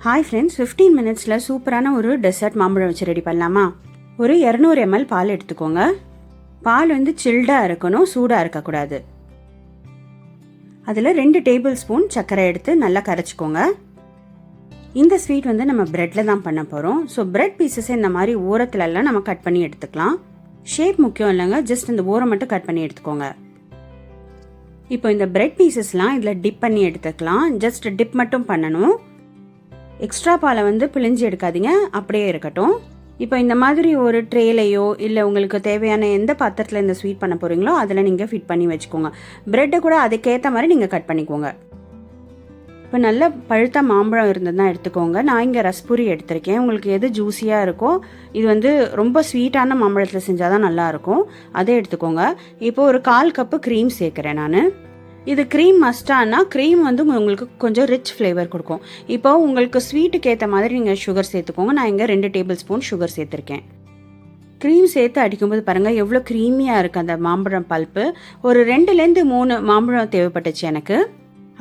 Hi friends, 15 மினிட்ஸில் சூப்பரான ஒரு டெசர்ட் மாம்பழம் வச்சு ரெடி பண்ணலாமா? ஒரு 200 ml பால் எடுத்துக்கோங்க. பால் சில்டாக இருக்கணும், சூடாக இருக்கக்கூடாது. அதில் 2 டேபிள் ஸ்பூன் சர்க்கரை எடுத்து நல்லா கரைச்சிக்கோங்க. இந்த ஸ்வீட் நம்ம ப்ரெட்டில் தான் பண்ண போகிறோம். ஸோ ப்ரெட் பீசஸை இந்த மாதிரி ஓரத்துலலாம் நம்ம கட் பண்ணி எடுத்துக்கலாம். ஷேப் முக்கியம் இல்லைங்க, ஜஸ்ட் இந்த ஓரம் மட்டும் கட் பண்ணி எடுத்துக்கோங்க. இப்போ இந்த ப்ரெட் பீசஸ்லாம் இதில் டிப் பண்ணி எடுத்துக்கலாம். ஜஸ்ட் டிப் மட்டும் பண்ணணும். எக்ஸ்ட்ரா பாலை பிழிஞ்சு எடுக்காதீங்க, அப்படியே இருக்கட்டும். இப்போ இந்த மாதிரி ஒரு ட்ரேலையோ இல்லை உங்களுக்கு தேவையான எந்த பாத்திரத்தில் இந்த ஸ்வீட் பண்ண போகிறீங்களோ அதில் நீங்கள் ஃபிட் பண்ணி வச்சுக்கோங்க. ப்ரெட்டை கூட அதுக்கேற்ற மாதிரி நீங்கள் கட் பண்ணிக்கோங்க. இப்போ நல்ல பழுத்த மாம்பழம் இருந்ததுன்னா எடுத்துக்கோங்க. நான் இங்கே ரஸ்பூரி எடுத்திருக்கேன். உங்களுக்கு எது ஜூஸியாக இருக்கோ, இது ரொம்ப ஸ்வீட்டான மாம்பழத்தில் செஞ்சால் தான் நல்லாயிருக்கும், அதே எடுத்துக்கோங்க. இப்போ ஒரு 1/4 கப்பு க்ரீம் சேர்க்குறேன் நான். இது க்ரீம் மஸ்டானா க்ரீம் உங்களுக்கு கொஞ்சம் ரிச் ஃப்ளேவர் கொடுக்கும். இப்போ உங்களுக்கு ஸ்வீட்டுக்கு ஏற்ற மாதிரி நீங்கள் சுகர் சேர்த்துக்கோங்க. நான் இங்கே 2 டேபிள் ஸ்பூன் சுகர் சேர்த்துருக்கேன். க்ரீம் சேர்த்து அடிக்கும்போது பாருங்கள் எவ்வளோ க்ரீமியாக இருக்குது அந்த மாம்பழம் பல்ப்பு. ஒரு 2லேருந்து 3 மாம்பழம் தேவைப்பட்டுச்சு எனக்கு.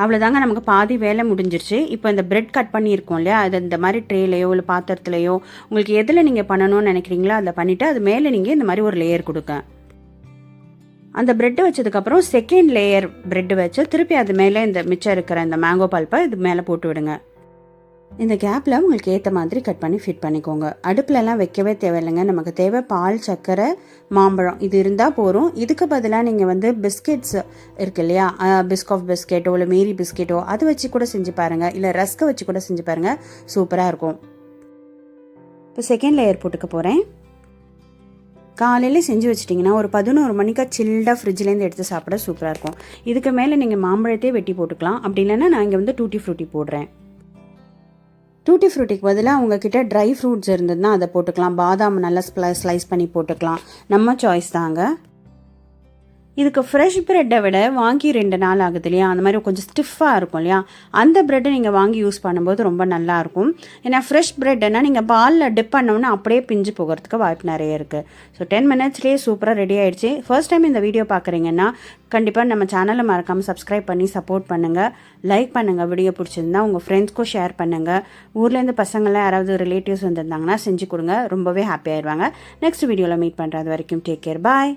அவ்வளோதாங்க, நமக்கு பாதி வேலை முடிஞ்சிருச்சு. இப்போ இந்த ப்ரெட் கட் பண்ணியிருக்கோம் இல்லையா, அது இந்த மாதிரி ட்ரேலையோ இல்லை பாத்திரத்துலையோ உங்களுக்கு எதில் நீங்கள் பண்ணணும்னு நினைக்கிறீங்களோ அதை பண்ணிவிட்டு அது மேலே நீங்கள் இந்த மாதிரி ஒரு லேயர் கொடுங்க. அந்த ப்ரெட்டு வச்சதுக்கப்புறம் செகண்ட் லேயர் ப்ரெட்டு வச்சு திருப்பி அது மேலே இந்த மிச்சம் இருக்கிற இந்த மேங்கோ பல்ப்பை இது மேலே போட்டு விடுங்க. இந்த கேப்பில் உங்களுக்கு ஏற்ற மாதிரி கட் பண்ணி ஃபிட் பண்ணிக்கோங்க. அடுப்புலலாம் வைக்கவே தேவையில்லைங்க. நமக்கு தேவை பால், சர்க்கரை, மாம்பழம் இது இருந்தால் போதும். இதுக்கு பதிலாக நீங்கள் பிஸ்கெட்ஸ் இருக்கு இல்லையா, பிஸ்காஃப் பிஸ்கெட்டோ இல்லை மேரி பிஸ்கெட்டோ அது வச்சு கூட செஞ்சு பாருங்கள், இல்லை ரஸ்க்கை வச்சு கூட செஞ்சு பாருங்கள், சூப்பராக இருக்கும். இப்போ செகண்ட் லேயர் போட்டுக்க போகிறேன். காலையில் செஞ்சு வச்சிட்டிங்கன்னா ஒரு 11 மணிக்கா சில்டாக ஃப்ரிட்ஜ்லேருந்து எடுத்து சாப்பிட சூப்பராக இருக்கும். இதுக்கு மேலே நீங்கள் மாம்பழத்தையே வெட்டி போட்டுக்கலாம். அப்படி இல்லைன்னா நான் இங்கே டூட்டி ஃப்ரூட்டி போடுறேன். டூட்டி ஃப்ரூட்டிக்கு பதிலாக உங்ககிட்ட ட்ரை ஃப்ரூட்ஸ் இருந்ததுன்னா அதை போட்டுக்கலாம். பாதாம் நல்லா ஸ்லைஸ் பண்ணி போட்டுக்கலாம், நம்ம சாய்ஸ் தாங்க. இதுக்கு ஃப்ரெஷ் ப்ரெட்டை விட வாங்கி 2 நாள் ஆகுது இல்லையா, அந்த மாதிரி கொஞ்சம் ஸ்டிஃபாக இருக்கும் இல்லையா, அந்த ப்ரெட்டை நீங்கள் வாங்கி யூஸ் பண்ணும்போது ரொம்ப நல்லாயிருக்கும். ஏன்னா ஃப்ரெஷ் ப்ரெட்னா நீங்கள் பாலில் டிப் பண்ணோன்னா அப்படியே பிஞ்சு போகிறதுக்கு வாய்ப்பு நிறைய இருக்குது. ஸோ 10 மினிட்ஸ்லேயே சூப்பராக ரெடி ஆகிடுச்சு. ஃபர்ஸ்ட் டைம் இந்த வீடியோ பார்க்குறீங்கன்னா கண்டிப்பாக நம்ம சேனலை மறக்காமல் சப்ஸ்கிரைப் பண்ணி சப்போர்ட் பண்ணுங்கள், லைக் பண்ணுங்கள். வீடியோ பிடிச்சிருந்தா உங்கள் ஃப்ரெண்ட்ஸ்க்கும் ஷேர் பண்ணுங்கள். ஊர்லேருந்து பசங்களாம் யாராவது ரிலேட்டிவ்ஸ் வந்திருந்தாங்கன்னா செஞ்சு கொடுங்க, ரொம்பவே ஹாப்பி ஆயிடுவாங்க. நெக்ஸ்ட் வீடியோவில் மீட் பண்ணுறது வரைக்கும் டேக் கேர், பாய்.